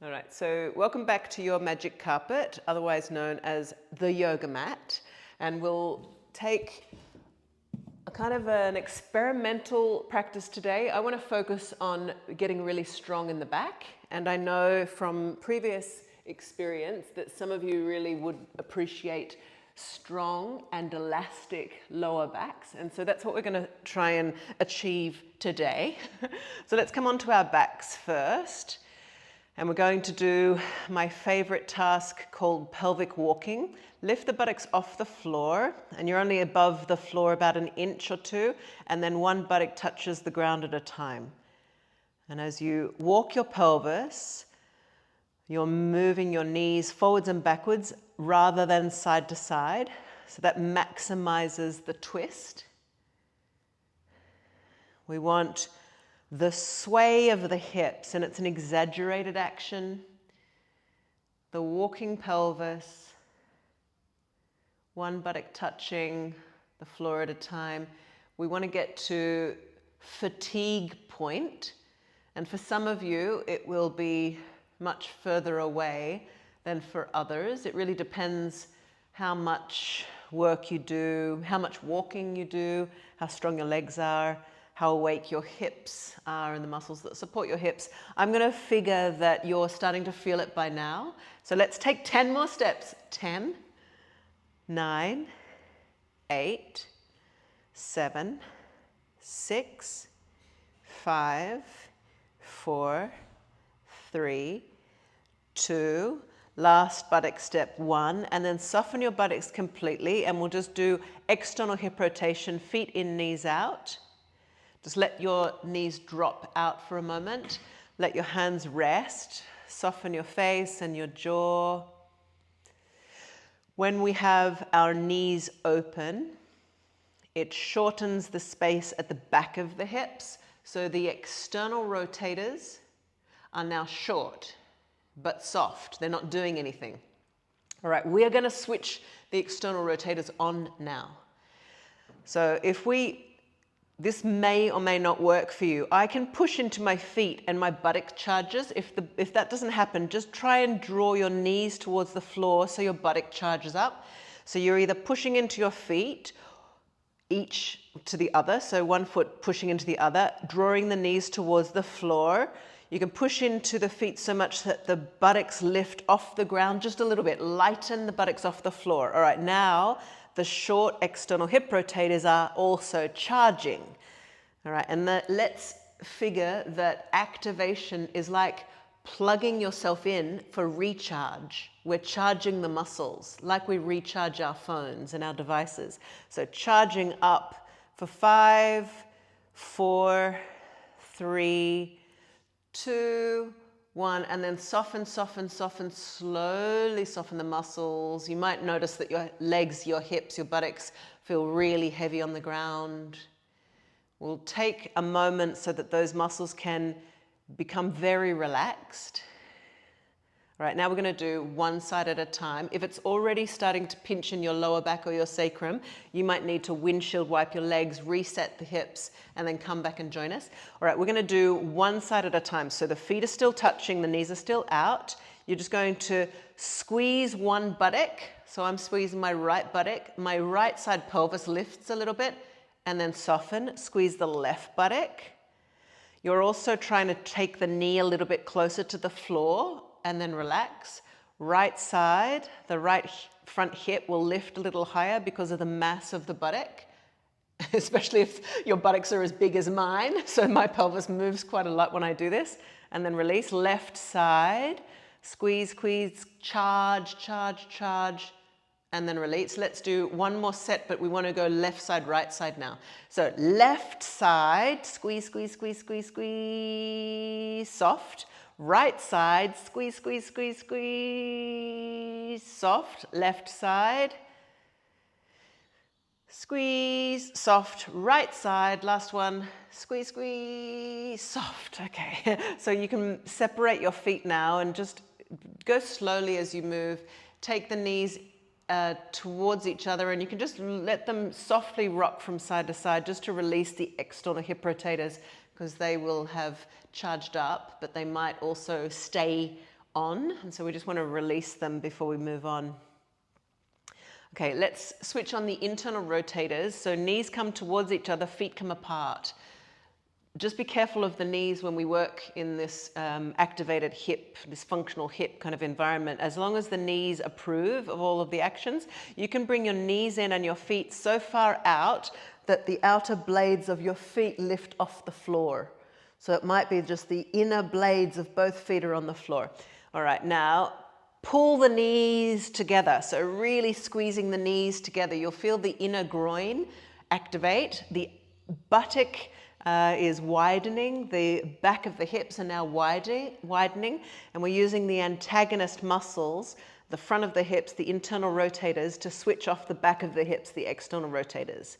All right, so welcome back to your magic carpet, otherwise known as the yoga mat. And we'll take a kind of an experimental practice today. I want to focus on getting really strong in the back. And I know from previous experience that some of you really would appreciate strong and elastic lower backs. And so that's what we're going to try and achieve today. So let's come on to our backs first. And we're going to do my favorite task called pelvic walking. Lift the buttocks off the floor, and you're only above the floor about an inch or two, and then one buttock touches the ground at a time. And as you walk your pelvis, you're moving your knees forwards and backwards rather than side to side, so that maximizes the twist. We want the sway of the hips, and it's an exaggerated action. The walking pelvis, one buttock touching the floor at a time. We want to get to fatigue point, and for some of you it will be much further away than for others. It really depends how much work you do, how much walking you do, how strong your legs are, how awake your hips are and the muscles that support your hips. I'm going to figure that you're starting to feel it by now. So let's take 10 more steps. 10, 9, 8, 7, 6, 5, 4, 3, 2, last buttock step 1, and then soften your buttocks completely, and we'll just do external hip rotation, feet in, knees out. Just let your knees drop out for a moment. Let your hands rest. Soften your face and your jaw. When we have our knees open, it shortens the space at the back of the hips. So the external rotators are now short, but soft. They're not doing anything. All right, we are going to switch the external rotators on now. So this may or may not work for you. I can push into my feet and my buttock charges. If that doesn't happen, just try and draw your knees towards the floor so your buttock charges up. So you're either pushing into your feet, each to the other, so one foot pushing into the other, drawing the knees towards the floor. You can push into the feet so much that the buttocks lift off the ground just a little bit. Lighten the buttocks off the floor. All right, now the short external hip rotators are also charging. All right, and let's figure that activation is like plugging yourself in for recharge. We're charging the muscles like we recharge our phones and our devices. So charging up for 5, 4, 3, 2, 1, and then soften, soften, soften, slowly soften the muscles. You might notice that your legs, your hips, your buttocks feel really heavy on the ground. We'll take a moment so that those muscles can become very relaxed. All right, now we're going to do one side at a time. If it's already starting to pinch in your lower back or your sacrum, you might need to windshield wipe your legs, reset the hips, and then come back and join us. All right, we're going to do one side at a time. So the feet are still touching, the knees are still out. You're just going to squeeze one buttock. So I'm squeezing my right buttock. My right side pelvis lifts a little bit, and then soften. Squeeze the left buttock. You're also trying to take the knee a little bit closer to the floor, and then relax. Right side, the right front hip will lift a little higher because of the mass of the buttock, especially if your buttocks are as big as mine. So my pelvis moves quite a lot when I do this. And then release. Left side, squeeze, squeeze, charge, charge, charge, and then release. Let's do one more set, but we want to go left side, right side now. So left side, squeeze, squeeze, squeeze, squeeze, squeeze, soft. Right side, squeeze, squeeze, squeeze, squeeze, soft. Left side, squeeze, soft. Right side, last one, squeeze, squeeze, soft. Okay, so you can separate your feet now and just go slowly as you move. Take the knees towards each other, and you can just let them softly rock from side to side just to release the external hip rotators, because they will have charged up, but they might also stay on, and so we just want to release them before we move on. Okay, let's switch on the internal rotators. So knees come towards each other, feet come apart. Just be careful of the knees when we work in this activated hip, this functional hip kind of environment. As long as the knees approve of all of the actions, you can bring your knees in and your feet so far out that the outer blades of your feet lift off the floor. So it might be just the inner blades of both feet are on the floor. All right, now pull the knees together. So really squeezing the knees together. You'll feel the inner groin activate. The buttock is widening. The back of the hips are now widening. And we're using the antagonist muscles, the front of the hips, the internal rotators, to switch off the back of the hips, the external rotators.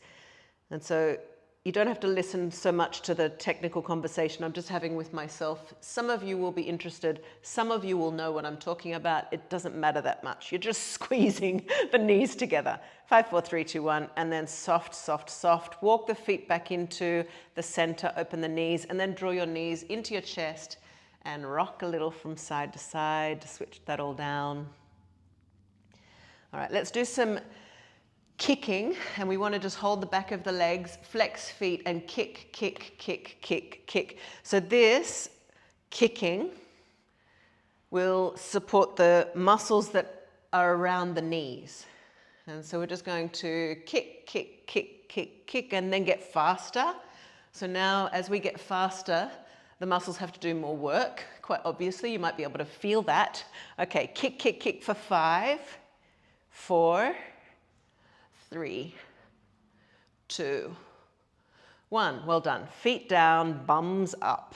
And so you don't have to listen so much to the technical conversation I'm just having with myself. Some of you will be interested. Some of you will know what I'm talking about. It doesn't matter that much. You're just squeezing the knees together. 5, 4, 3, 2, 1. And then soft, soft, soft. Walk the feet back into the center. Open the knees. And then draw your knees into your chest and rock a little from side to side to switch that all down. All right, let's do some kicking, and we want to just hold the back of the legs, flex feet, and kick, kick, kick, kick, kick. So this kicking will support the muscles that are around the knees. And so we're just going to kick, kick, kick, kick, kick, and then get faster. So now as we get faster, the muscles have to do more work. Quite obviously, you might be able to feel that. Okay, kick, kick, kick for 5, 4, 3, 2, 1. Well done. Feet down, bums up.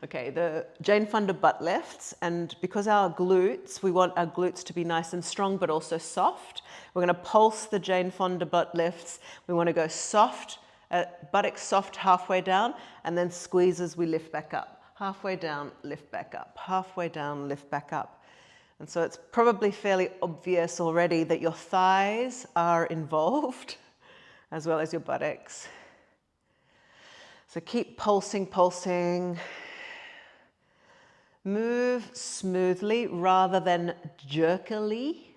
Okay, the Jane Fonda butt lifts, and because our glutes, we want our glutes to be nice and strong but also soft. We're going to pulse the Jane Fonda butt lifts. We want to go soft, buttocks soft halfway down, and then squeeze as we lift back up. Halfway down, lift back up. Halfway down, lift back up. And so it's probably fairly obvious already that your thighs are involved, as well as your buttocks. So keep pulsing, pulsing. Move smoothly rather than jerkily.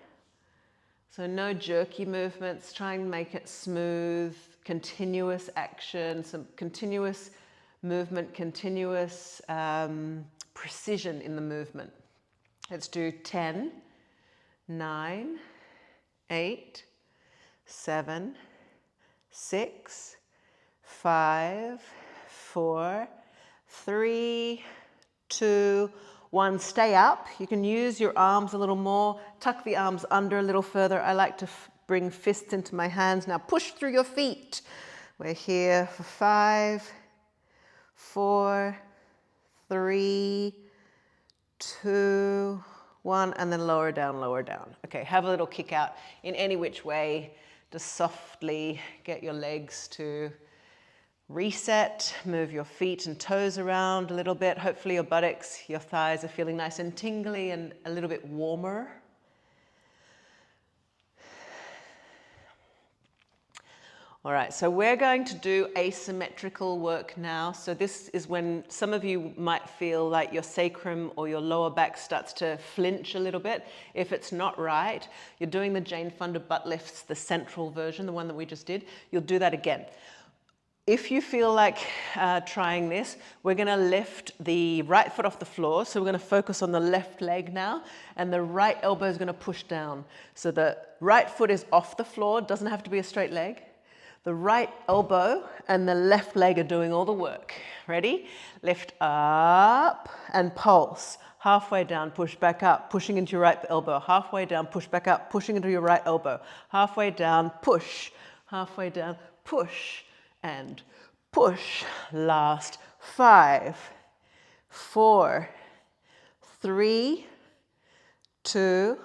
So no jerky movements. Try and make it smooth, continuous action, some continuous movement, continuous precision in the movement. Let's do 10, 9, 8, 7, 6, 5, 4, 3, 2, 1. Stay up. You can use your arms a little more. Tuck the arms under a little further. I like to bring fists into my hands. Now push through your feet. We're here for 5, 4, 3, 2, 1, and then lower down, lower down. Okay, have a little kick out in any which way. Just softly get your legs to reset, move your feet and toes around a little bit. Hopefully your buttocks, your thighs are feeling nice and tingly and a little bit warmer. All right, so we're going to do asymmetrical work now. So this is when some of you might feel like your sacrum or your lower back starts to flinch a little bit. If it's not right, you're doing the Jane Fonda butt lifts, the central version, the one that we just did. You'll do that again. If you feel like trying this, we're going to lift the right foot off the floor. So we're going to focus on the left leg now, and the right elbow is going to push down. So the right foot is off the floor, doesn't have to be a straight leg. The right elbow and the left leg are doing all the work. Ready? Lift up and pulse. Halfway down, push back up, pushing into your right elbow. Halfway down, push back up, pushing into your right elbow. Halfway down, push. Halfway down, push and push. Last 5, 4, 3, 2,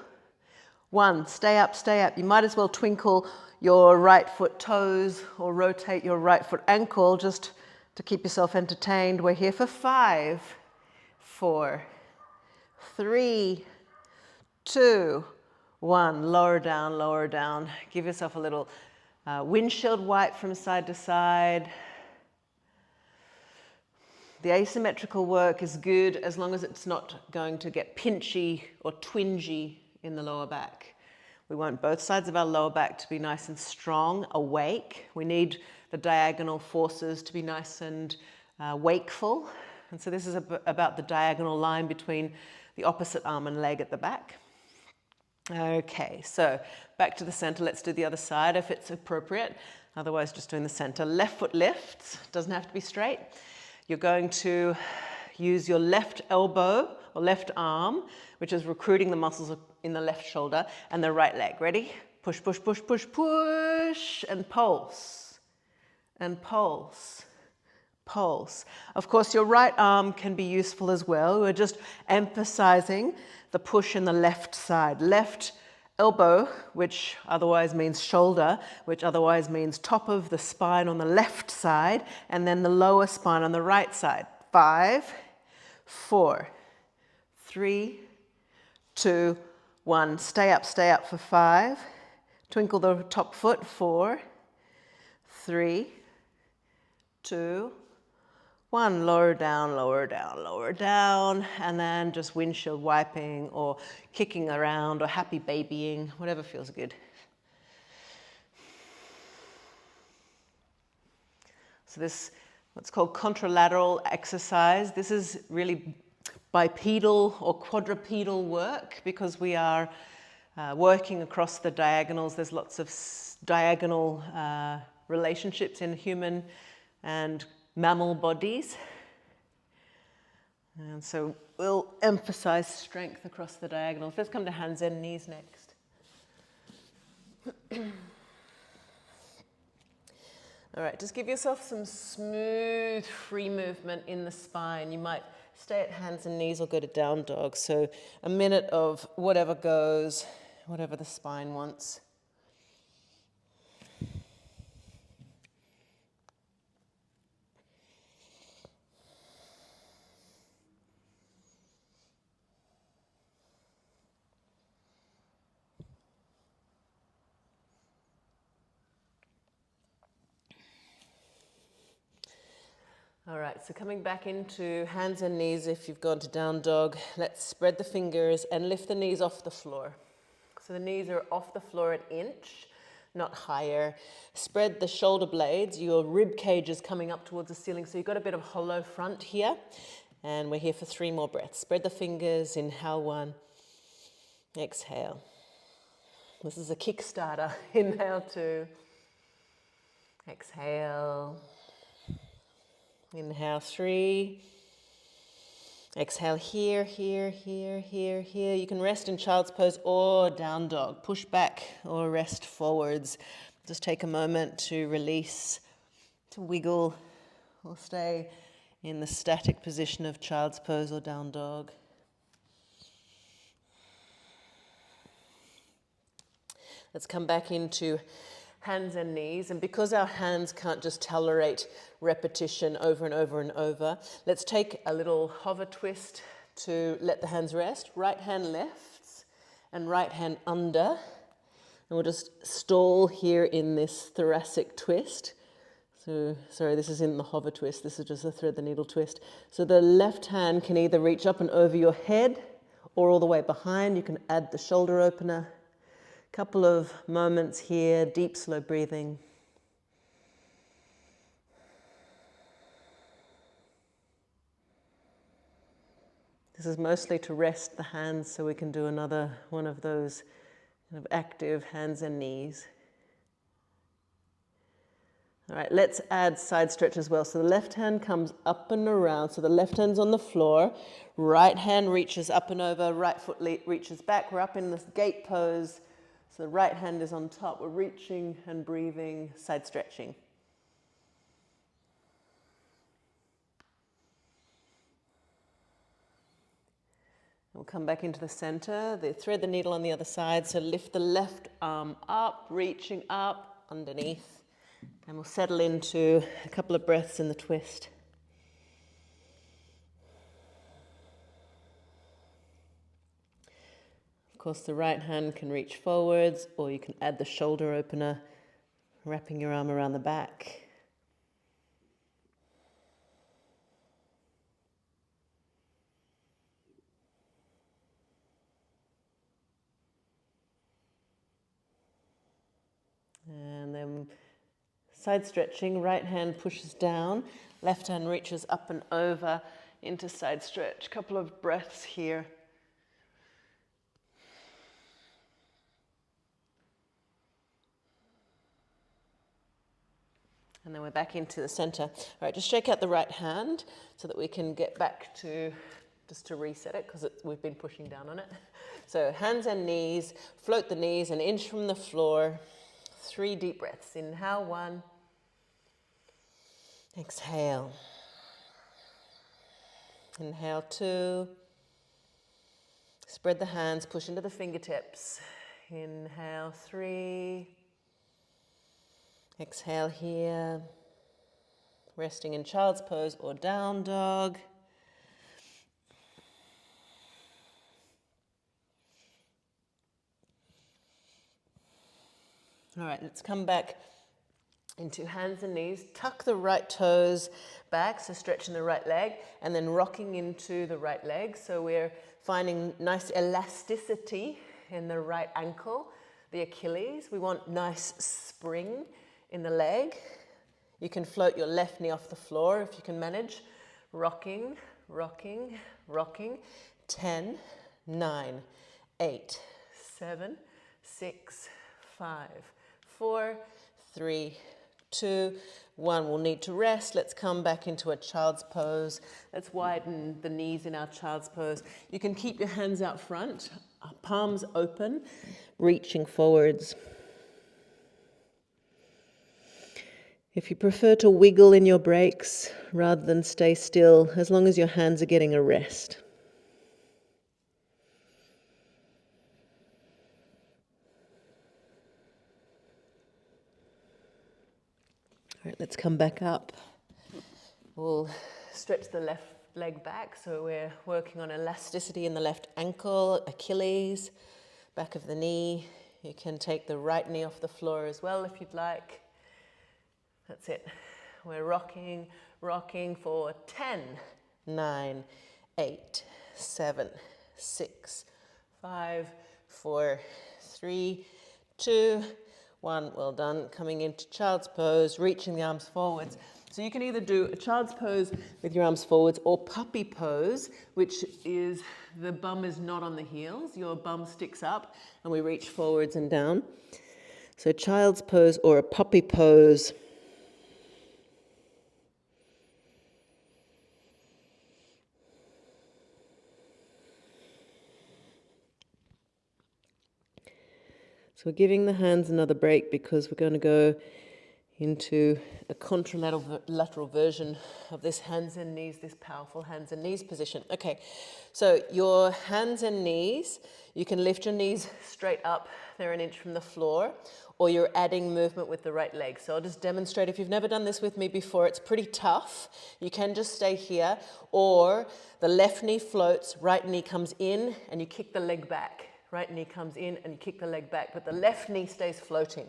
1. Stay up, stay up. You might as well twinkle your right foot toes or rotate your right foot ankle just to keep yourself entertained. We're here for 5, 4, 3, 2, 1. Lower down, lower down. Give yourself a little windshield wipe from side to side. The asymmetrical work is good as long as it's not going to get pinchy or twingy in the lower back. We want both sides of our lower back to be nice and strong, awake. We need the diagonal forces to be nice and wakeful. And so this is about the diagonal line between the opposite arm and leg at the back. Okay, so back to the center. Let's do the other side if it's appropriate. Otherwise, just doing the center. Left foot lifts, doesn't have to be straight. You're going to use your left elbow or left arm, which is recruiting the muscles in the left shoulder, and the right leg. Ready? Push, push, push, push, push, and pulse, and pulse. Pulse. Of course, your right arm can be useful as well. We're just emphasizing the push in the left side. Left elbow, which otherwise means shoulder, which otherwise means top of the spine on the left side, and then the lower spine on the right side. 5, 4, 3, 2, 1. Stay up for 5. Twinkle the top foot. 4, 3, 2, 1, lower down, lower down, lower down, and then just windshield wiping or kicking around or happy babying, whatever feels good. So this, what's called contralateral exercise, this is really bipedal or quadrupedal work because we are working across the diagonals. There's lots of diagonal relationships in human and mammal bodies. And so we'll emphasize strength across the diagonals. Let's come to hands and knees next. All right, just give yourself some smooth, free movement in the spine. You might stay at hands and knees or go to down dog. So a minute of whatever goes, whatever the spine wants. All right, so coming back into hands and knees, if you've gone to down dog, let's spread the fingers and lift the knees off the floor. So the knees are off the floor an inch, not higher. Spread the shoulder blades, your rib cage is coming up towards the ceiling, so you've got a bit of hollow front here. And we're here for 3 more breaths. Spread the fingers, inhale 1, exhale. This is a Kickstarter. Inhale 2, exhale. Inhale 3, exhale here, here, here, here, here. You can rest in child's pose or down dog. Push back or rest forwards. Just take a moment to release, to wiggle, or stay in the static position of child's pose or down dog. Let's come back into hands and knees, and because our hands can't just tolerate repetition over and over and over, let's take a little hover twist to let the hands rest. Right hand lifts and right hand under, and we'll just stall here in this thoracic twist. So, sorry, this is in the hover twist, this is just a thread the needle twist. So the left hand can either reach up and over your head or all the way behind. You can add the shoulder opener. Couple of moments here, deep, slow breathing. This is mostly to rest the hands so we can do another one of those kind of active hands and knees. All right, let's add side stretch as well. So the left hand comes up and around. So the left hand's on the floor. Right hand reaches up and over. Right foot reaches back. We're up in this gate pose. So the right hand is on top. We're reaching and breathing, side stretching. We'll come back into the center. Thread the needle on the other side. So lift the left arm up, reaching up, underneath. And we'll settle into a couple of breaths in the twist. Of course, the right hand can reach forwards, or you can add the shoulder opener, wrapping your arm around the back. Side stretching, right hand pushes down, left hand reaches up and over into side stretch. Couple of breaths here. And then we're back into the center. All right, just shake out the right hand so that we can get back to, just to reset it because we've been pushing down on it. So hands and knees, float the knees an inch from the floor. 3 deep breaths. Inhale, 1. Exhale. Inhale, 2. Spread the hands, push into the fingertips. Inhale, 3. Exhale here. Resting in child's pose or down dog. All right, let's come back into hands and knees. Tuck the right toes back, so stretching the right leg, and then rocking into the right leg. So we're finding nice elasticity in the right ankle, the Achilles. We want nice spring in the leg. You can float your left knee off the floor if you can manage. Rocking, rocking, rocking. 10, 9, 8, 7, 6, 5, 4, 3, 2, 1. We'll need to rest. Let's come back into a child's pose. Let's widen the knees in our child's pose. You can keep your hands out front, palms open, reaching forwards. If you prefer to wiggle in your breaks rather than stay still, as long as your hands are getting a rest. All right, let's come back up. We'll stretch the left leg back, so we're working on elasticity in the left ankle, Achilles, back of the knee. You can take the right knee off the floor as well if you'd like. That's it. We're rocking, rocking for 10, 9, 8, 7, 6, 5, 4, 3, 2, 1. Well done. Coming into child's pose, reaching the arms forwards. So you can either do a child's pose with your arms forwards or puppy pose, which is the bum is not on the heels. Your bum sticks up and we reach forwards and down. So child's pose or a puppy pose. So we're giving the hands another break because we're going to go into a contralateral version of this hands and knees, this powerful hands and knees position. Okay, so your hands and knees, you can lift your knees straight up, they're an inch from the floor, or you're adding movement with the right leg. So I'll just demonstrate. If you've never done this with me before, it's pretty tough. You can just stay here, or the left knee floats, right knee comes in, and you kick the leg back. Right knee comes in and you kick the leg back, but the left knee stays floating.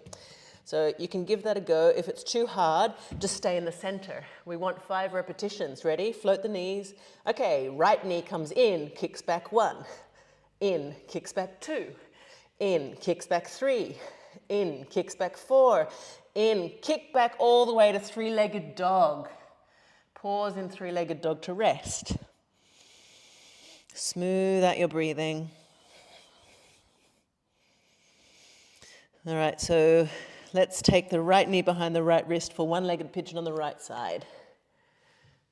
So you can give that a go. If it's too hard, just stay in the center. We want 5 repetitions. Ready? Float the knees. Okay, right knee comes in, kicks back 1. In, kicks back 2. In, kicks back 3. In, kicks back 4. In, kick back all the way to 3-legged dog. Pause in 3-legged dog to rest. Smooth out your breathing. All right, so let's take the right knee behind the right wrist for 1-legged pigeon on the right side.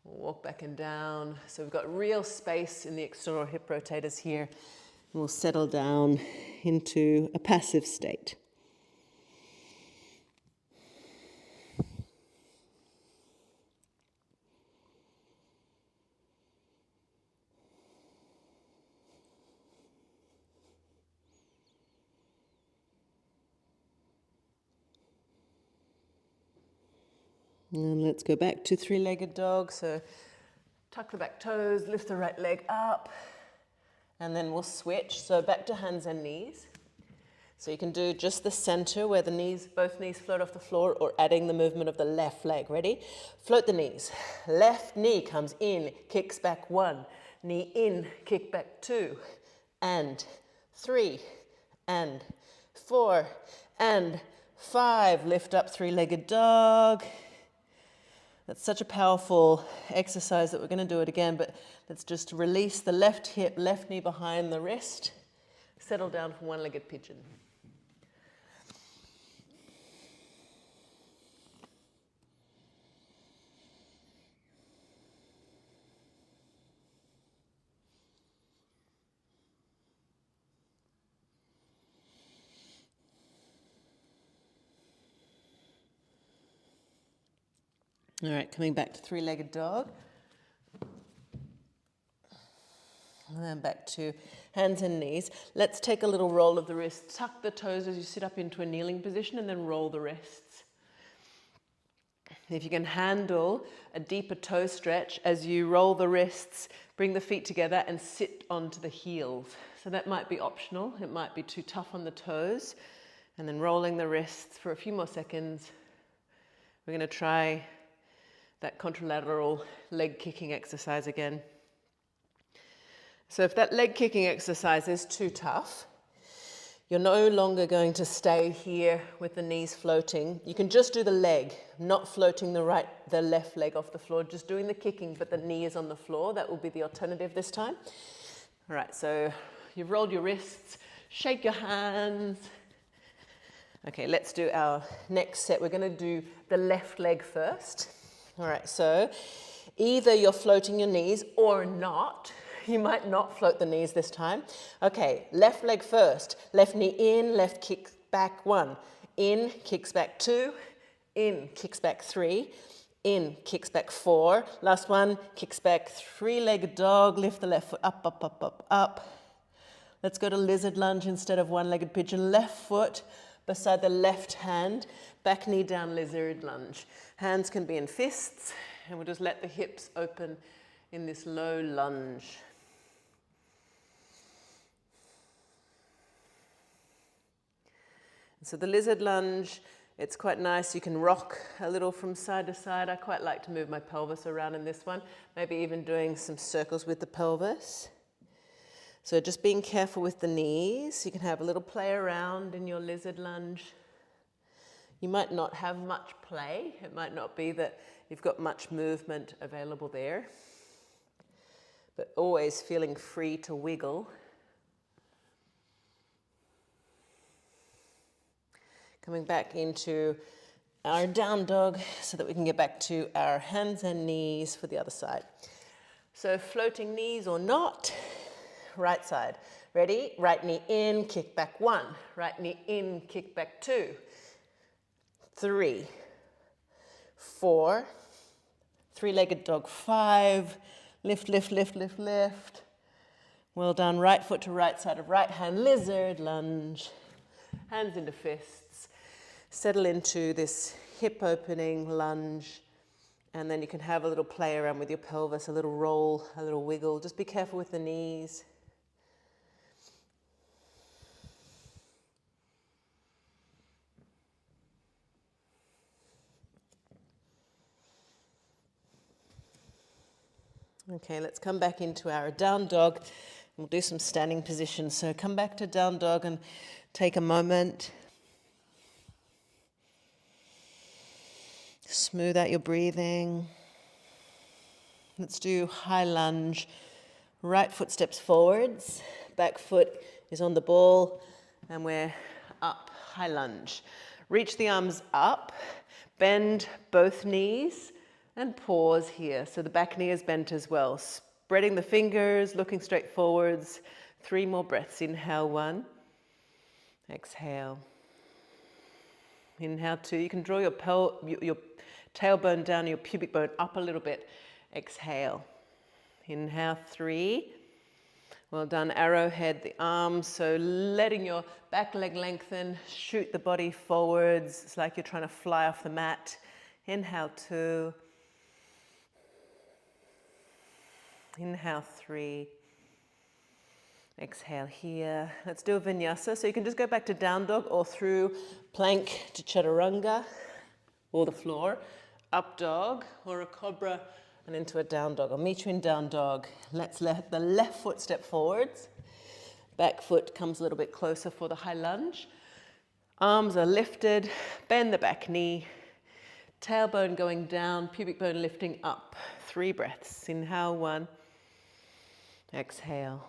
We'll walk back and down. So we've got real space in the external hip rotators here. We'll settle down into a passive state. And let's go back to 3-legged dog. So tuck the back toes, lift the right leg up, and then we'll switch. So back to hands and knees. So you can do just the center where the knees, both knees float off the floor, or adding the movement of the left leg. Ready? Float the knees. Left knee comes in, kicks back 1. Knee in, kick back 2. And 3. And 4. And 5, lift up, three-legged dog. That's such a powerful exercise that we're going to do it again, but let's just release the left hip, left knee behind the wrist. Settle down for one-legged pigeon. All right, coming back to three-legged dog. And then back to hands and knees. Let's take a little roll of the wrists. Tuck the toes as you sit up into a kneeling position and then roll the wrists. If you can handle a deeper toe stretch as you roll the wrists, bring the feet together and sit onto the heels. So that might be optional. It might be too tough on the toes. And then rolling the wrists for a few more seconds. We're going to try that contralateral leg kicking exercise again. So if that leg kicking exercise is too tough, you're no longer going to stay here with the knees floating. You can just do the leg, not floating the left leg off the floor, just doing the kicking, but the knee is on the floor. That will be the alternative this time. All right, so you've rolled your wrists, shake your hands. Okay, let's do our next set. We're going to do the left leg first. All right, so either you're floating your knees or not. You might not float the knees this time. Okay, left leg first. Left knee in, left kick back 1. In, kicks back 2. In, kicks back 3. In, kicks back 4. Last one, kicks back, three-legged dog. Lift the left foot up, up, up, up, up. Let's go to lizard lunge instead of one-legged pigeon. Left foot beside the left hand. Back knee down, lizard lunge. Hands can be in fists, and we'll just let the hips open in this low lunge. So the lizard lunge, it's quite nice. You can rock a little from side to side. I quite like to move my pelvis around in this one, maybe even doing some circles with the pelvis. So just being careful with the knees. You can have a little play around in your lizard lunge. You might not have much play. It might not be that you've got much movement available there, but always feeling free to wiggle. Coming back into our down dog so that we can get back to our hands and knees for the other side. So floating knees or not, right side. Ready? Right knee in, kick back 1. Right knee in, kick back 2. 3, 4, three-legged dog 5, lift, lift, lift, lift, lift. Well done, right foot to right side of right hand, lizard lunge. Hands into fists. Settle into this hip opening lunge, and then you can have a little play around with your pelvis, a little roll, a little wiggle. Just be careful with the knees. Okay, let's come back into our down dog. We'll do some standing positions. So come back to down dog and take a moment. Smooth out your breathing. Let's do high lunge. Right foot steps forwards. Back foot is on the ball. And we're up, high lunge. Reach the arms up. Bend both knees. And pause here. So the back knee is bent as well. Spreading the fingers, looking straight forwards. 3 more breaths. Inhale 1. Exhale. Inhale 2. You can draw your tailbone down, your pubic bone up a little bit. Exhale. Inhale 3. Well done. Arrowhead the arms. So letting your back leg lengthen. Shoot the body forwards. It's like you're trying to fly off the mat. Inhale 2. Inhale 3. Exhale here. Let's do a vinyasa. So you can just go back to down dog or through plank to chaturanga or the floor, up dog or a cobra and into a down dog. I'll meet you in down dog. Let's let the left foot step forwards. Back foot comes a little bit closer for the high lunge. Arms are lifted, bend the back knee, tailbone going down, pubic bone lifting up. 3 breaths. Inhale, 1. Exhale.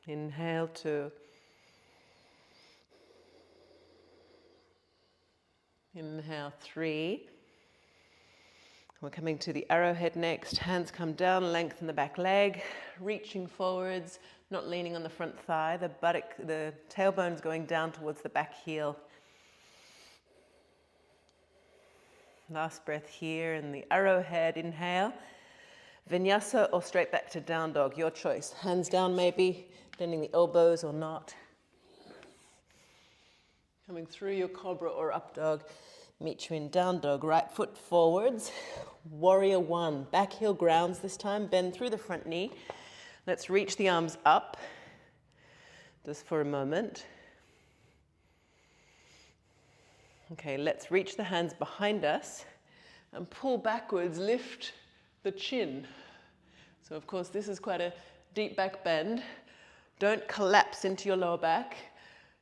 Inhale, 2. Inhale, 3. We're coming to the arrowhead next. Hands come down, lengthen the back leg, reaching forwards, not leaning on the front thigh. The tailbone's going down towards the back heel. Last breath here in the arrowhead. Inhale. Vinyasa or straight back to down dog, your choice. Hands down maybe, bending the elbows or not. Coming through your cobra or up dog. Meet you in down dog, right foot forwards. Warrior 1, back heel grounds this time, bend through the front knee. Let's reach the arms up, just for a moment. Okay, let's reach the hands behind us and pull backwards, lift the chin. So of course this is quite a deep back bend. Don't collapse into your lower back.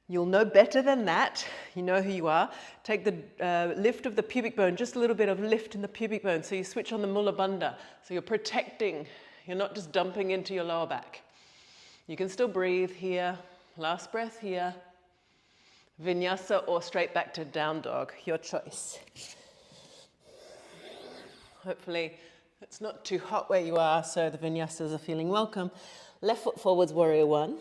You'll know better than that. You know who you are. Take the lift of the pubic bone, just a little bit of lift in the pubic bone. So you switch on the mula bandha. So you're protecting. You're not just dumping into your lower back. You can still breathe here. Last breath here. Vinyasa or straight back to down dog, your choice. Hopefully it's not too hot where you are, so the vinyasas are feeling welcome. Left foot forwards, warrior 1.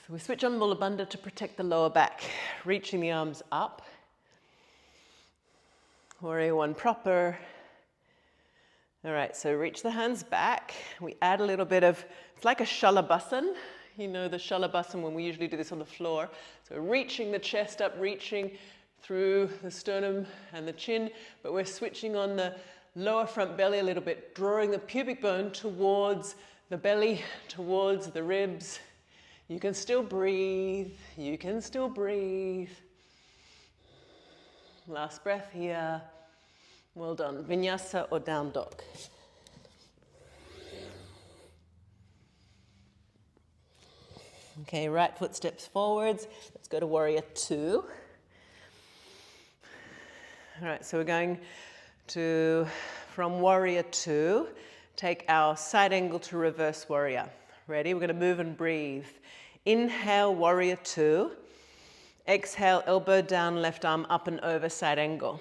So we switch on mula bandha to protect the lower back, reaching the arms up. Warrior 1 proper. All right, so reach the hands back. We add a little bit of, it's like a shalabasan. You know the shalabasan when we usually do this on the floor. So reaching the chest up, reaching through the sternum and the chin, but we're switching on the lower front belly a little bit, drawing the pubic bone towards the belly, towards the ribs. You can still breathe. You can still breathe. Last breath here. Well done. Vinyasa or down dog. Okay, right foot steps forwards. Let's go to warrior 2. All right, so we're going to, from warrior 2, take our side angle to reverse warrior. Ready? We're going to move and breathe. Inhale, warrior 2. Exhale, elbow down, left arm up and over, side angle.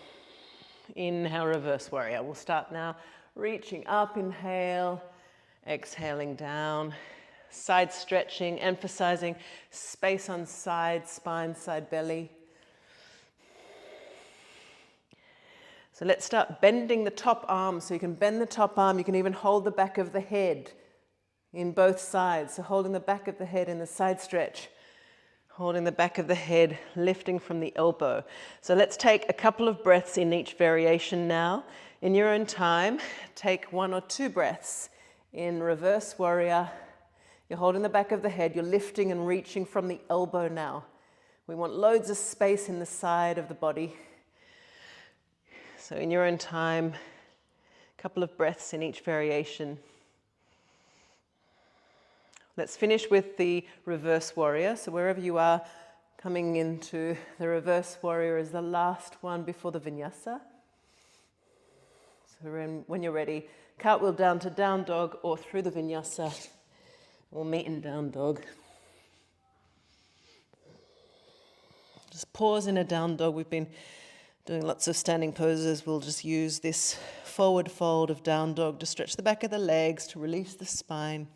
Inhale, reverse warrior. We'll start now. Reaching up, inhale, exhaling down. Side stretching, emphasizing space on side, spine, side belly. So let's start bending the top arm. So you can bend the top arm. You can even hold the back of the head in both sides. So holding the back of the head in the side stretch. Holding the back of the head, lifting from the elbow. So let's take a couple of breaths in each variation now. In your own time, take 1 or 2 breaths in reverse warrior. You're holding the back of the head. You're lifting and reaching from the elbow now. We want loads of space in the side of the body. So in your own time, a couple of breaths in each variation. Let's finish with the reverse warrior. So wherever you are, coming into the reverse warrior is the last one before the vinyasa. So when you're ready, cartwheel down to down dog or through the vinyasa. We'll meet in down dog. Just pause in a down dog. We've been doing lots of standing poses. We'll just use this forward fold of down dog to stretch the back of the legs, to release the spine.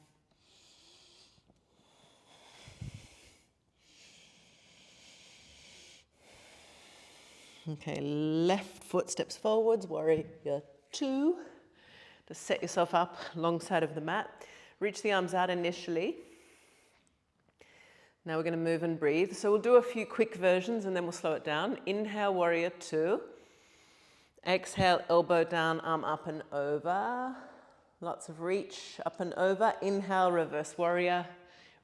Okay, left foot steps forwards, warrior 2. Just set yourself up alongside of the mat. Reach the arms out initially. Now we're going to move and breathe. So we'll do a few quick versions and then we'll slow it down. Inhale, warrior 2. Exhale, elbow down, arm up and over. Lots of reach, up and over. Inhale, reverse warrior.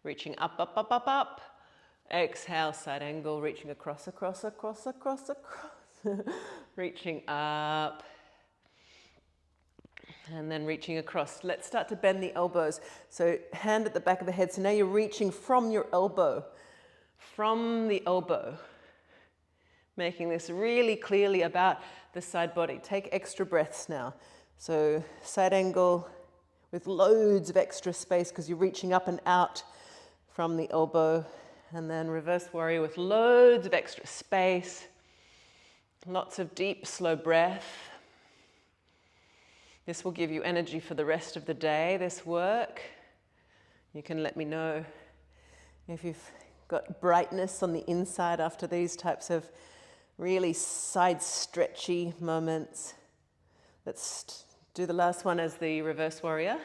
Reaching up, up, up, up, up. Exhale, side angle, reaching across, across, across, across, across. Reaching up. And then reaching across. Let's start to bend the elbows. So hand at the back of the head. So now you're reaching from your elbow. from the elbow, making this really clearly about the side body. Take extra breaths now. So side angle with loads of extra space because you're reaching up and out from the elbow. And then reverse warrior with loads of extra space. Lots of deep, slow breath. This will give you energy for the rest of the day, this work. You can let me know if you've got brightness on the inside after these types of really side stretchy moments. Let's do the last one as the reverse warrior.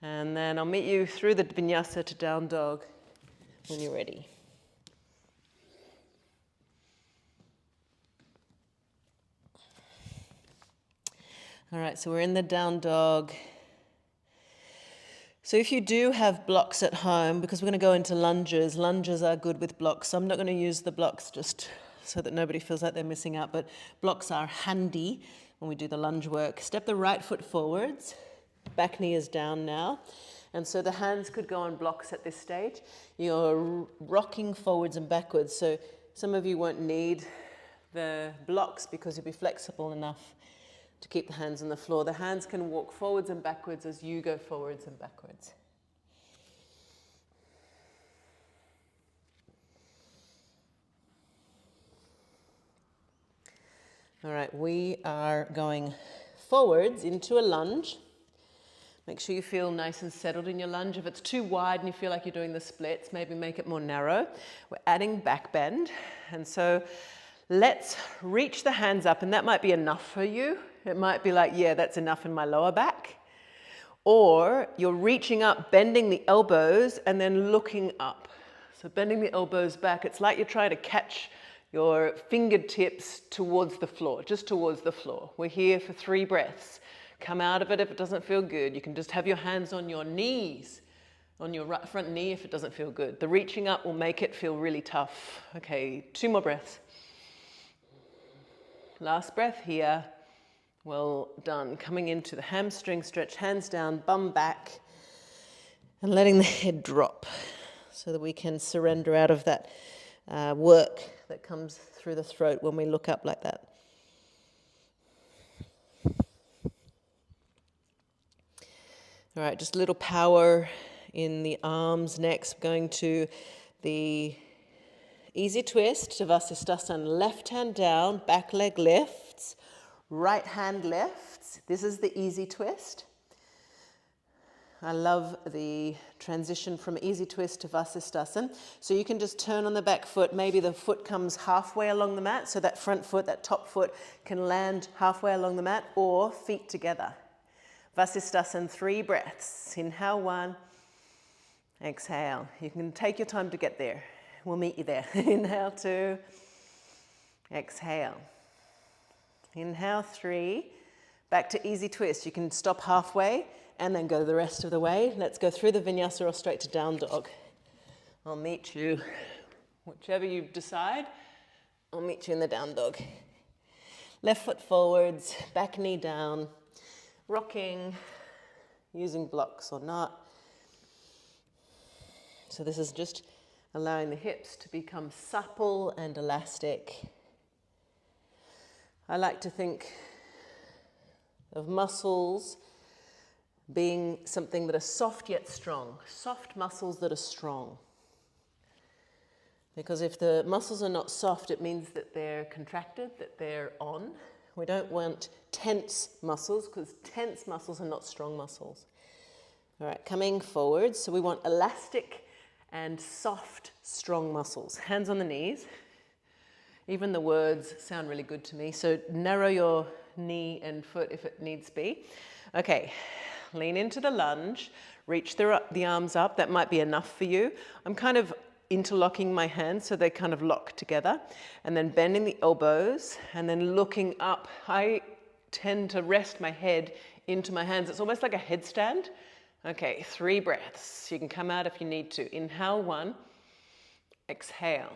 And then I'll meet you through the vinyasa to down dog when you're ready. All right, so we're in the down dog. So if you do have blocks at home, because we're going to go into lunges are good with blocks. So I'm not going to use the blocks just so that nobody feels like they're missing out, but blocks are handy when we do the lunge work. Step the right foot forwards, back knee is down now. And so the hands could go on blocks at this stage. You're rocking forwards and backwards. So some of you won't need the blocks because you'll be flexible enough to keep the hands on the floor. The hands can walk forwards and backwards as you go forwards and backwards. All right, we are going forwards into a lunge. Make sure you feel nice and settled in your lunge. If it's too wide and you feel like you're doing the splits, maybe make it more narrow. We're adding back bend. And so let's reach the hands up, and that might be enough for you. It might be like, yeah, that's enough in my lower back. Or you're reaching up, bending the elbows, and then looking up. So bending the elbows back, it's like you're trying to catch your fingertips towards the floor, just towards the floor. We're here for 3 breaths. Come out of it if it doesn't feel good. You can just have your hands on your knees, on your right front knee if it doesn't feel good. The reaching up will make it feel really tough. Okay, 2 more breaths. Last breath here. Well done. Coming into the hamstring stretch, hands down, bum back, and letting the head drop so that we can surrender out of that work that comes through the throat when we look up like that. All right, just a little power in the arms next. Going to the easy twist, Vasisthasana. Left hand down, back leg lifts, right hand lifts. This is the easy twist. I love the transition from easy twist to Vasisthasana. So you can just turn on the back foot. Maybe the foot comes halfway along the mat, so that front foot, that top foot, can land halfway along the mat, or feet together. Vasisthasana, 3 breaths. Inhale 1, exhale. You can take your time to get there. We'll meet you there. Inhale 2, exhale. Inhale 3, back to easy twist. You can stop halfway and then go the rest of the way. Let's go through the vinyasa or straight to down dog. I'll meet you, whichever you decide, I'll meet you in the down dog. Left foot forwards, back knee down. Rocking, using blocks or not. So this is just allowing the hips to become supple and elastic. I like to think of muscles being something that are soft yet strong. Soft muscles that are strong. Because if the muscles are not soft, it means that they're contracted, that they're on. We don't want tense muscles, because tense muscles are not strong muscles. All right, coming forward. So we want elastic and soft, strong muscles. Hands on the knees. Even the words sound really good to me. So narrow your knee and foot if it needs be. Okay, lean into the lunge. Reach the arms up. That might be enough for you. I'm kind of interlocking my hands so they kind of lock together, and then bending the elbows and then looking up. I tend to rest my head into my hands. It's almost like a headstand. Okay, 3 breaths. You can come out if you need to. Inhale 1, exhale.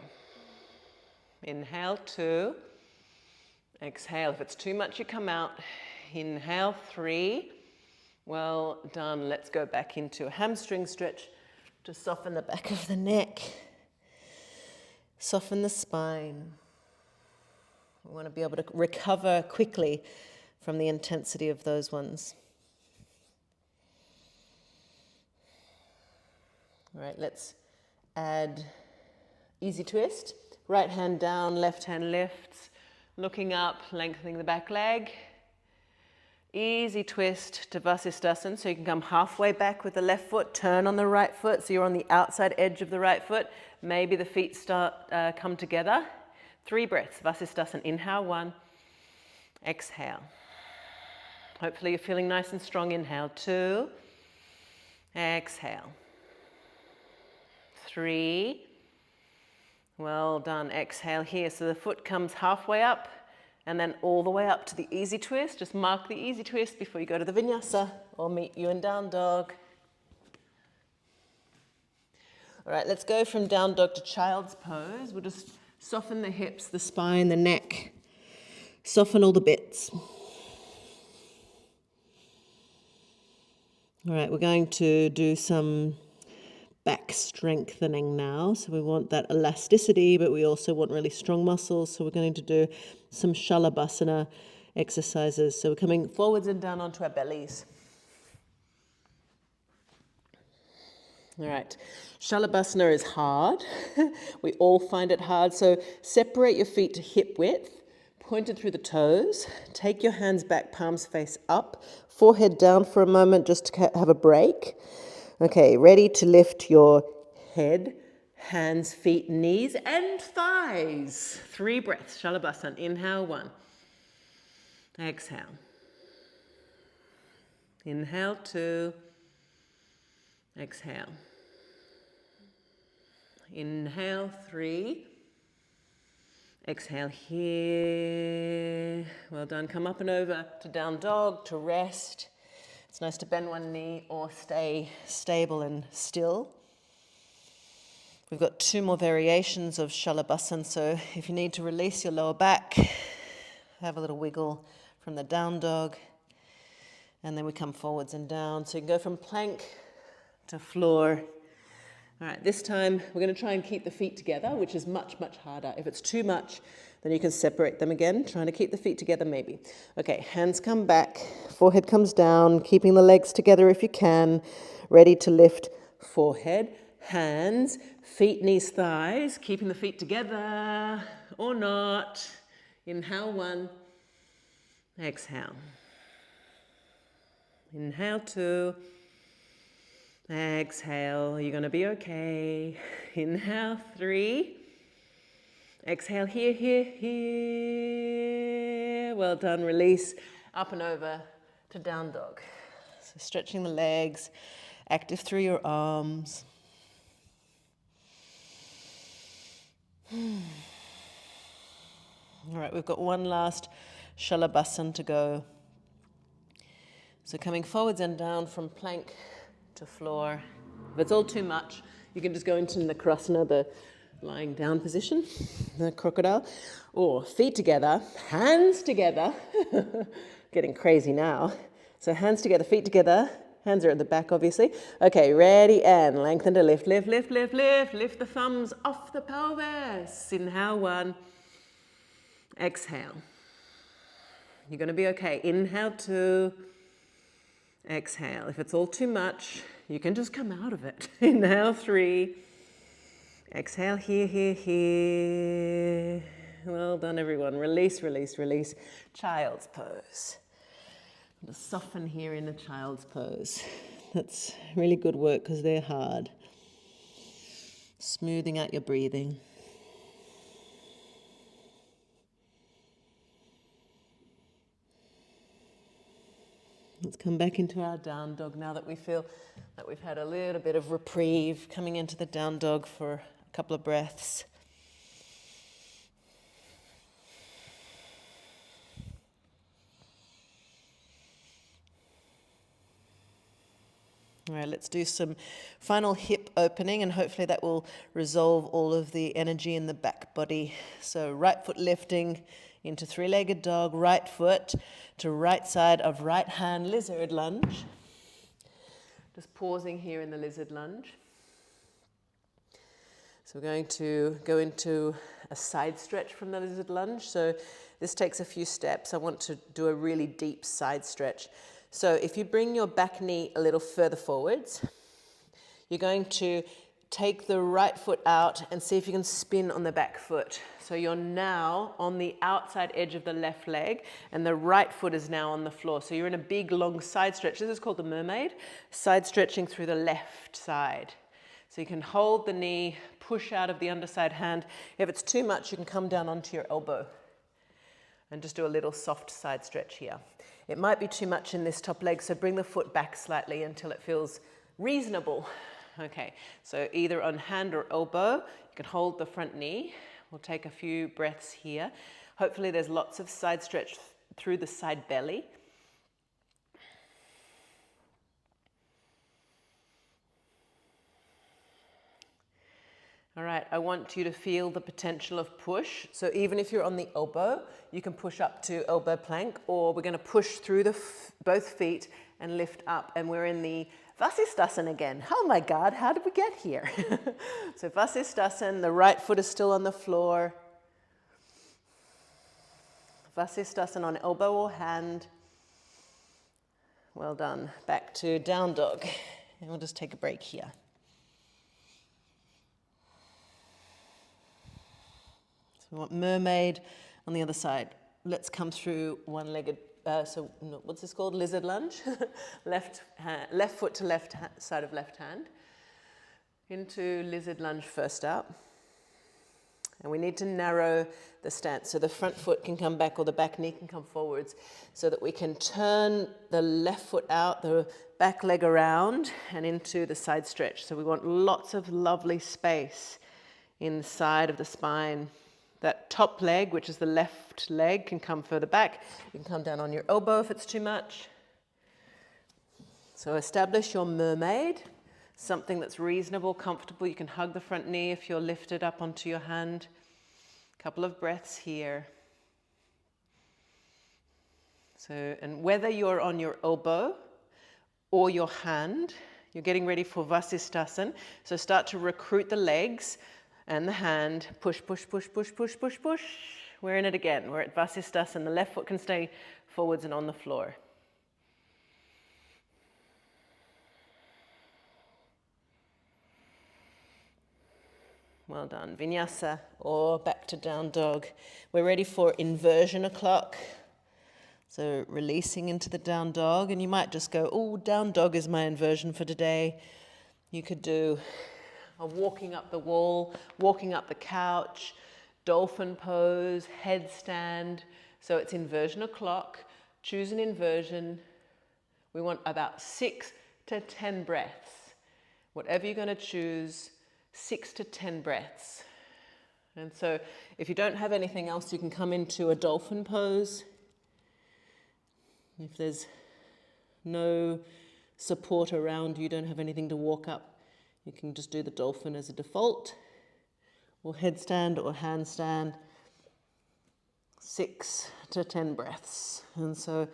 Inhale 2, exhale. If it's too much, you come out. Inhale 3, Well done. Let's go back into a hamstring stretch to soften the back of the neck. Soften the spine. We want to be able to recover quickly from the intensity of those ones. All right, let's add easy twist. Right hand down, left hand lifts. Looking up, lengthening the back leg. Easy twist to Vasisthasana, so you can come halfway back with the left foot, turn on the right foot, so you're on the outside edge of the right foot. Maybe the feet start come together. 3 breaths, Vasisthasana. Inhale, 1. Exhale. Hopefully you're feeling nice and strong. Inhale, 2. Exhale. 3. Well done. Exhale here. So the foot comes halfway up and then all the way up to the easy twist. Just mark the easy twist before you go to the vinyasa or meet you in down dog. All right, let's go from down dog to child's pose. We'll just soften the hips, the spine, the neck. Soften all the bits. All right, we're going to do some back strengthening now. So we want that elasticity, but we also want really strong muscles. So we're going to do some Shalabhasana exercises. So we're coming forwards and down onto our bellies. All right, Shalabhasana is hard. We all find it hard. So separate your feet to hip width. Pointed through the toes. Take your hands back, palms face up. Forehead down for a moment just to have a break. Okay, ready to lift your head, hands, feet, knees, and thighs. 3 breaths, Shalabhasana. Inhale, 1. Exhale. Inhale, 2. Exhale. Inhale, 3. Exhale here. Well done. Come up and over to down dog, to rest. It's nice to bend one knee or stay stable and still. We've got 2 more variations of Shalabhasana, so if you need to release your lower back, have a little wiggle from the down dog, and then we come forwards and down. So you can go from plank to floor. All right, this time we're going to try and keep the feet together, which is much, much harder. If it's too much, then you can separate them again. Trying to keep the feet together maybe. Okay, hands come back, forehead comes down, keeping the legs together if you can. Ready to lift forehead, hands, feet, knees, thighs. Keeping the feet together or not. Inhale, 1. Exhale. Inhale, 2. Exhale, you're going to be okay. Inhale, 3. Exhale, here, here, here. Well done. Release, up and over to down dog. So stretching the legs, active through your arms. All right, we've got one last Shalabhasana to go. So coming forwards and down from plank to floor. If it's all too much, you can just go into Nakrasana, the lying down position, the crocodile, or feet together, hands together. Getting crazy now. So hands together, feet together. Hands are at the back, obviously. Okay, ready, and lengthen to lift, lift, lift, lift, lift. Lift the thumbs off the pelvis. Inhale, 1. Exhale. You're going to be okay. Inhale, 2. Exhale. If it's all too much, you can just come out of it. Inhale, 3. Exhale, here, here, here. Well done, everyone. Release, release, release. Child's pose. Just soften here in the child's pose. That's really good work because they're hard. Smoothing out your breathing. Let's come back into our down dog now that we feel that we've had a little bit of reprieve, coming into the down dog for a couple of breaths. All right, let's do some final hip opening, and hopefully that will resolve all of the energy in the back body. So right foot lifting into 3-legged dog, right foot to right side of right hand lizard lunge. Just pausing here in the lizard lunge. So we're going to go into a side stretch from the lizard lunge. So this takes a few steps. I want to do a really deep side stretch. So if you bring your back knee a little further forwards, you're going to take the right foot out and see if you can spin on the back foot. So you're now on the outside edge of the left leg and the right foot is now on the floor. So you're in a big long side stretch. This is called the mermaid, side stretching through the left side. So you can hold the knee, push out of the underside hand. If it's too much, you can come down onto your elbow and just do a little soft side stretch here. It might be too much in this top leg, so bring the foot back slightly until it feels reasonable. Okay, so either on hand or elbow, you can hold the front knee. We'll take a few breaths here. Hopefully there's lots of side stretch through the side belly. All right, I want you to feel the potential of push. So even if you're on the elbow, you can push up to elbow plank, or we're going to push through both feet and lift up. And we're in the Vasisthasana again. Oh my God, how did we get here? So Vasisthasana, the right foot is still on the floor. Vasisthasana on elbow or hand. Well done. Back to down dog. And we'll just take a break here. So we want mermaid on the other side. Let's come through one-legged. What's this called? Lizard lunge. Left foot to left side of left hand. Into lizard lunge first up. And we need to narrow the stance. So the front foot can come back or the back knee can come forwards so that we can turn the left foot out, the back leg around and into the side stretch. So we want lots of lovely space inside of the spine. That top leg, which is the left leg, can come further back. You can come down on your elbow if it's too much. So establish your mermaid, something that's reasonable, comfortable. You can hug the front knee if you're lifted up onto your hand. A couple of breaths here. So, and whether you're on your elbow or your hand, you're getting ready for Vasisthasana. So start to recruit the legs and the hand. Push, push, push, push, push, push, push. We're in it again. We're at Vasisthasana. The left foot can stay forwards and on the floor. Well done. Vinyasa or back to down dog. We're ready for inversion o'clock. So releasing into the down dog. And you might just go, oh, down dog is my inversion for today. You could do a walking up the wall, walking up the couch, dolphin pose, headstand. So it's inversion o'clock. Choose an inversion. We want about 6 to 10 breaths. Whatever you're going to choose, 6 to 10 breaths. And so if you don't have anything else, you can come into a dolphin pose. If there's no support around you, don't have anything to walk up, you can just do the dolphin as a default, or headstand or handstand. 6 to 10 breaths. And so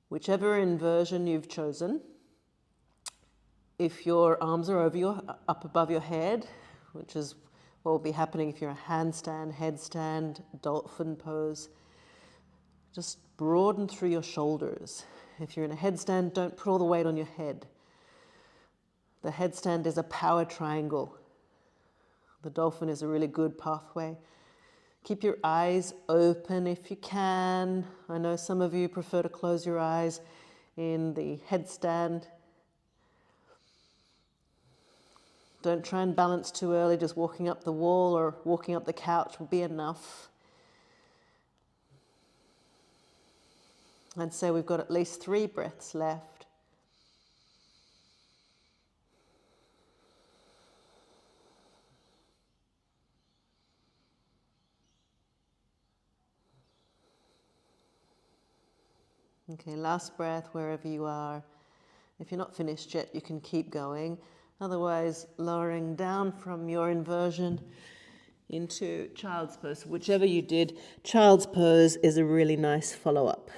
whichever inversion you've chosen, if your arms are up above your head, which is what will be happening if you're a handstand, headstand, dolphin pose, just broaden through your shoulders. If you're in a headstand, don't put all the weight on your head. The headstand is a power triangle. The dolphin is a really good pathway. Keep your eyes open if you can. I know some of you prefer to close your eyes in the headstand. Don't try and balance too early. Just walking up the wall or walking up the couch will be enough. I'd say we've got at least 3 breaths left. Okay, last breath wherever you are. If you're not finished yet, you can keep going. Otherwise, lowering down from your inversion into child's pose. Whichever you did, child's pose is a really nice follow-up.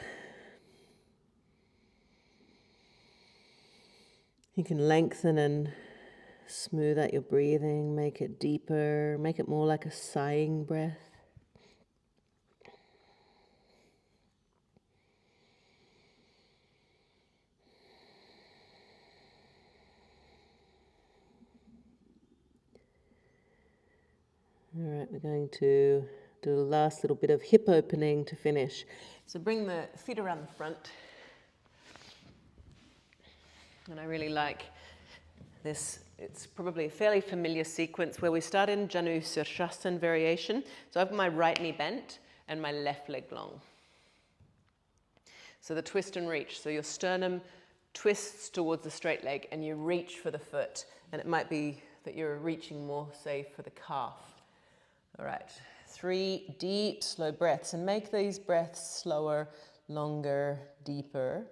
You can lengthen and smooth out your breathing, make it deeper, make it more like a sighing breath. All right, we're going to do the last little bit of hip opening to finish. So bring the feet around the front. And I really like this. It's probably a fairly familiar sequence where we start in Janu Sirsasana variation. So I have my right knee bent and my left leg long. So the twist and reach. So your sternum twists towards the straight leg and you reach for the foot. And it might be that you're reaching more, say, for the calf. All right, 3 deep, slow breaths. And make these breaths slower, longer, deeper.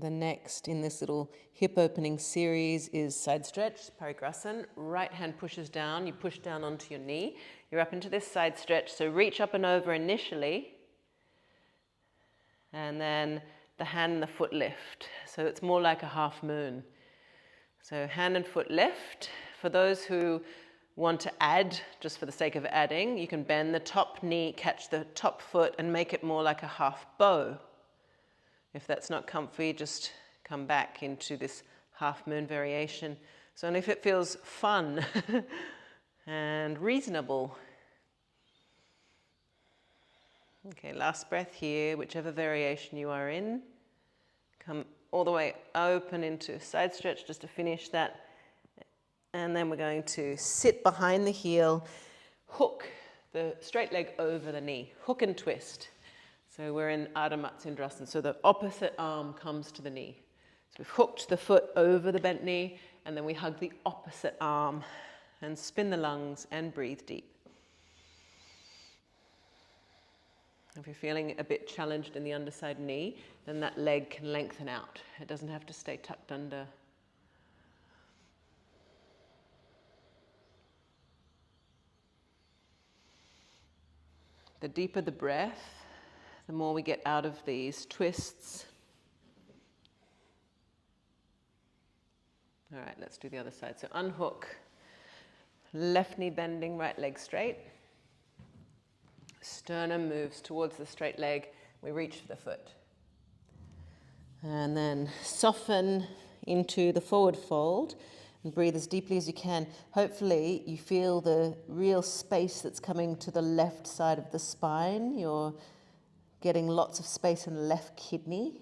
The next in this little hip opening series is side stretch, Parigrasana. Right hand pushes down, you push down onto your knee. You're up into this side stretch, so reach up and over initially. And then the hand and the foot lift. So it's more like a half moon. So hand and foot lift. For those who want to add, just for the sake of adding, you can bend the top knee, catch the top foot and make it more like a half bow. If that's not comfy, just come back into this half moon variation. So only if it feels fun and reasonable. Okay, last breath here, whichever variation you are in. Come all the way open into side stretch just to finish that. And then we're going to sit behind the heel, hook the straight leg over the knee, hook and twist. So we're in Ardha Matsyendrasana, so the opposite arm comes to the knee. So we've hooked the foot over the bent knee, and then we hug the opposite arm and spin the lungs and breathe deep. If you're feeling a bit challenged in the underside knee, then that leg can lengthen out. It doesn't have to stay tucked under. The deeper the breath, the more we get out of these twists. All right, let's do the other side. So unhook, left knee bending, right leg straight. Sternum moves towards the straight leg. We reach for the foot. And then soften into the forward fold and breathe as deeply as you can. Hopefully you feel the real space that's coming to the left side of the spine. You're getting lots of space in the left kidney.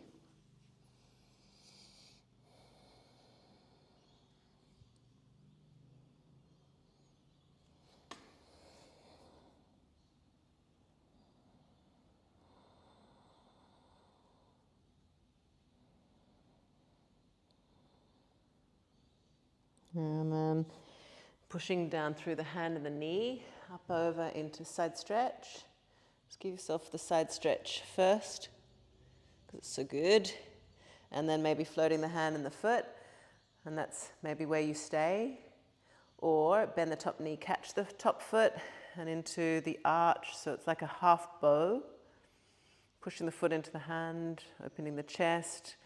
And then pushing down through the hand and the knee, up over into side stretch. Just give yourself the side stretch first, because it's so good. And then maybe floating the hand and the foot, and that's maybe where you stay. Or bend the top knee, catch the top foot, and into the arch, so it's like a half bow. Pushing the foot into the hand, opening the chest.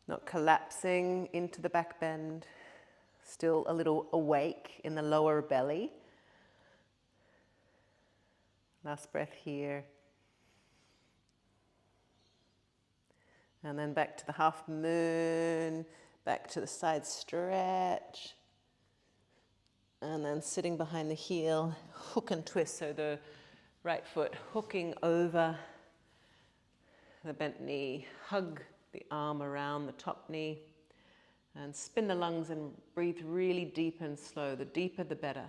Not collapsing into the back bend. Still a little awake in the lower belly. Last breath here. And then back to the half moon, back to the side stretch. And then sitting behind the heel, hook and twist. So the right foot hooking over the bent knee. Hug the arm around the top knee. And spin the lungs and breathe really deep and slow. The deeper, the better.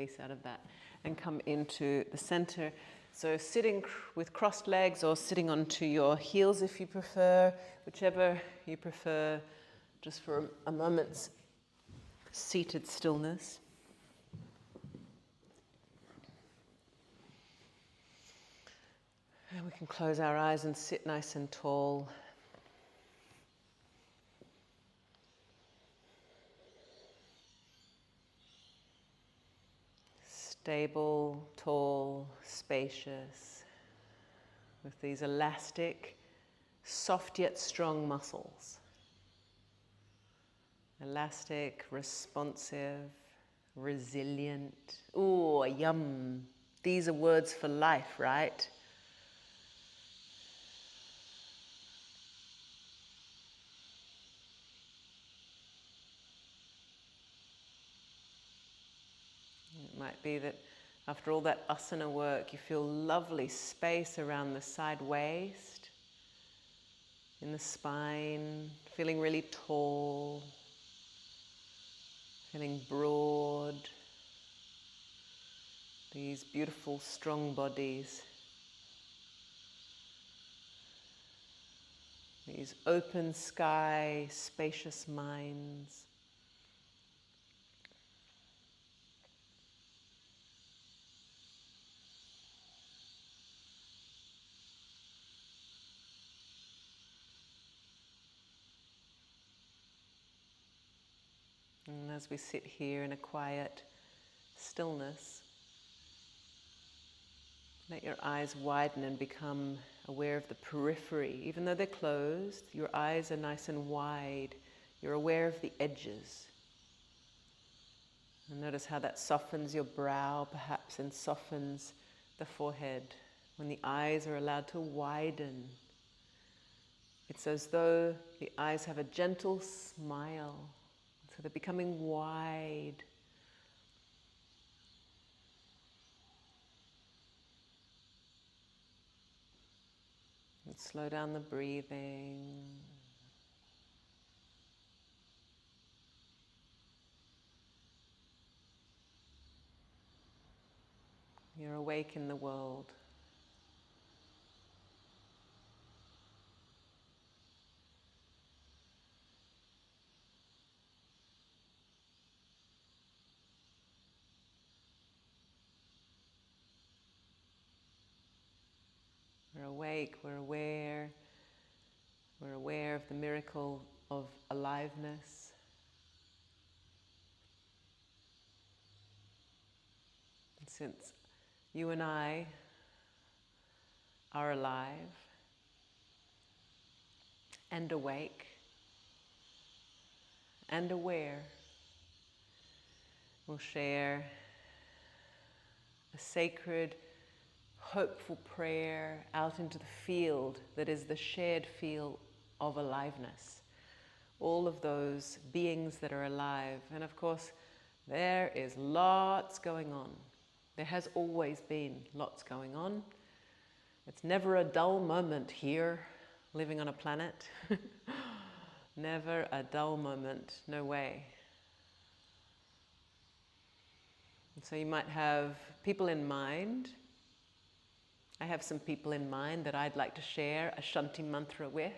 space out of that and come into the center. So sitting with crossed legs or sitting onto your heels if you prefer, whichever you prefer, just for a moment's seated stillness. And we can close our eyes and sit nice and tall. Stable, tall, spacious, with these elastic, soft yet strong muscles. Elastic, responsive, resilient. Ooh, yum. These are words for life, right? It might be that after all that asana work, you feel lovely space around the side waist, in the spine, feeling really tall, feeling broad. These beautiful, strong bodies. These open sky, spacious minds. And as we sit here in a quiet stillness, let your eyes widen and become aware of the periphery. Even though they're closed, your eyes are nice and wide. You're aware of the edges. And notice how that softens your brow, perhaps, and softens the forehead. When the eyes are allowed to widen, it's as though the eyes have a gentle smile. So they're becoming wide. And slow down the breathing. You're awake in the world. We're awake, we're aware of the miracle of aliveness. And since you and I are alive and awake and aware, we'll share a sacred, hopeful prayer out into the field that is the shared field of aliveness. All of those beings that are alive. And of course, there is lots going on. There has always been lots going on. It's never a dull moment here, living on a planet. Never a dull moment, no way. And so you might have people in mind. I have some people in mind that I'd like to share a Shanti mantra with.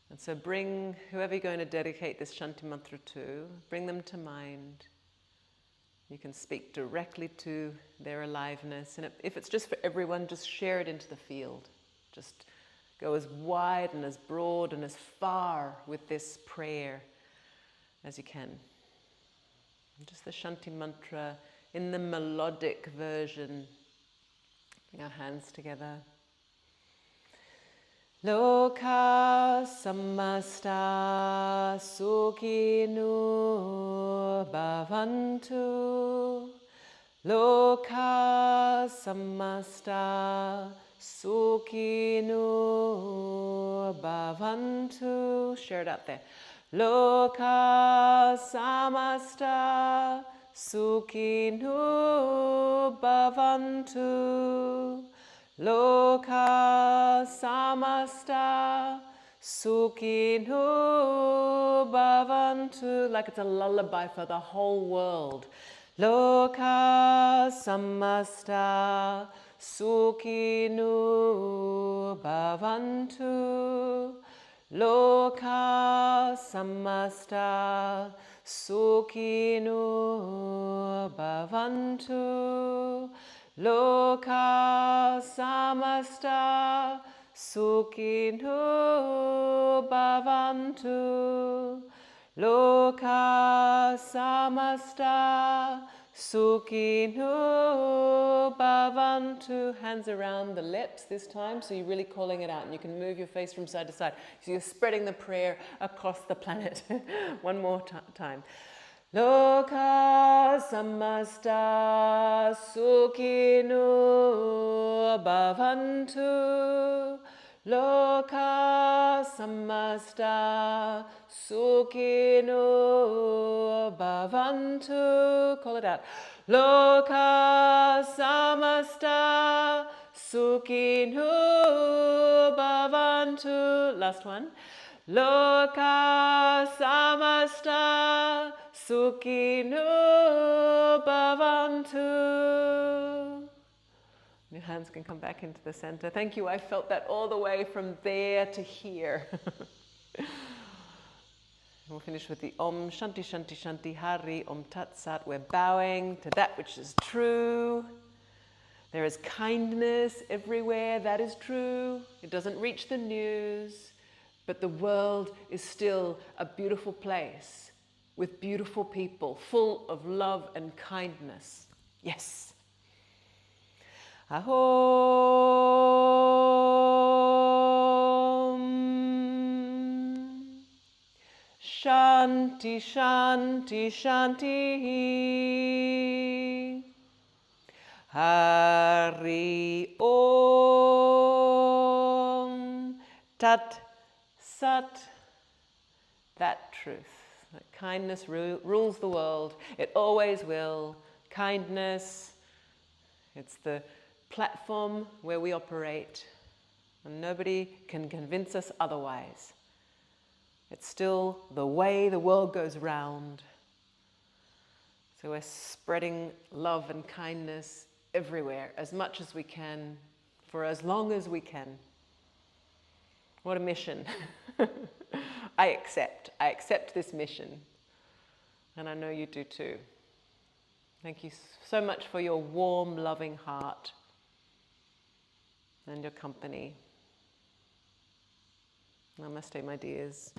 And so bring whoever you're going to dedicate this Shanti mantra to, bring them to mind. You can speak directly to their aliveness. And if it's just for everyone, just share it into the field. Just go as wide and as broad and as far with this prayer as you can. And just the Shanti mantra in the melodic version. Bring our hands together. Loka samasta sukhino bhavantu. Loka samasta sukhino bhavantu. Share it out there. Loka samasta sukhino bhavantu. Loka samasta sukhino bhavantu. Like it's a lullaby for the whole world. Loka samasta sukhino bhavantu. Loka samasta sukhino bhavantu. Loka samasta sukhino bhavantu. Loka samasta sukhino bhavantu. Hands around the lips this time, so you're really calling it out, and you can move your face from side to side. So you're spreading the prayer across the planet. One more time. Loka samasta sukhino bhavantu. Loka samasta sukhino bhavantu. Call it out. Loka samasta sukhino bhavantu. Last one. Loka samasta sukhino bhavantu. Your hands can come back into the center. Thank you. I felt that all the way from there to here. We'll finish with the Om Shanti Shanti Shanti Hari Om Tat Sat. We're bowing to that which is true. There is kindness everywhere. That is true. It doesn't reach the news, but the world is still a beautiful place with beautiful people, full of love and kindness. Yes. Ahom. Shanti, Shanti, Shanti. Hari Om. Tat Sat. That truth. That kindness rules the world. It always will. Kindness. It's the platform where we operate, and nobody can convince us otherwise. It's still the way the world goes round. So we're spreading love and kindness everywhere as much as we can, for as long as we can. What a mission. I accept this mission, and I know you do too. Thank you so much for your warm, loving heart and your company. Namaste, my dears.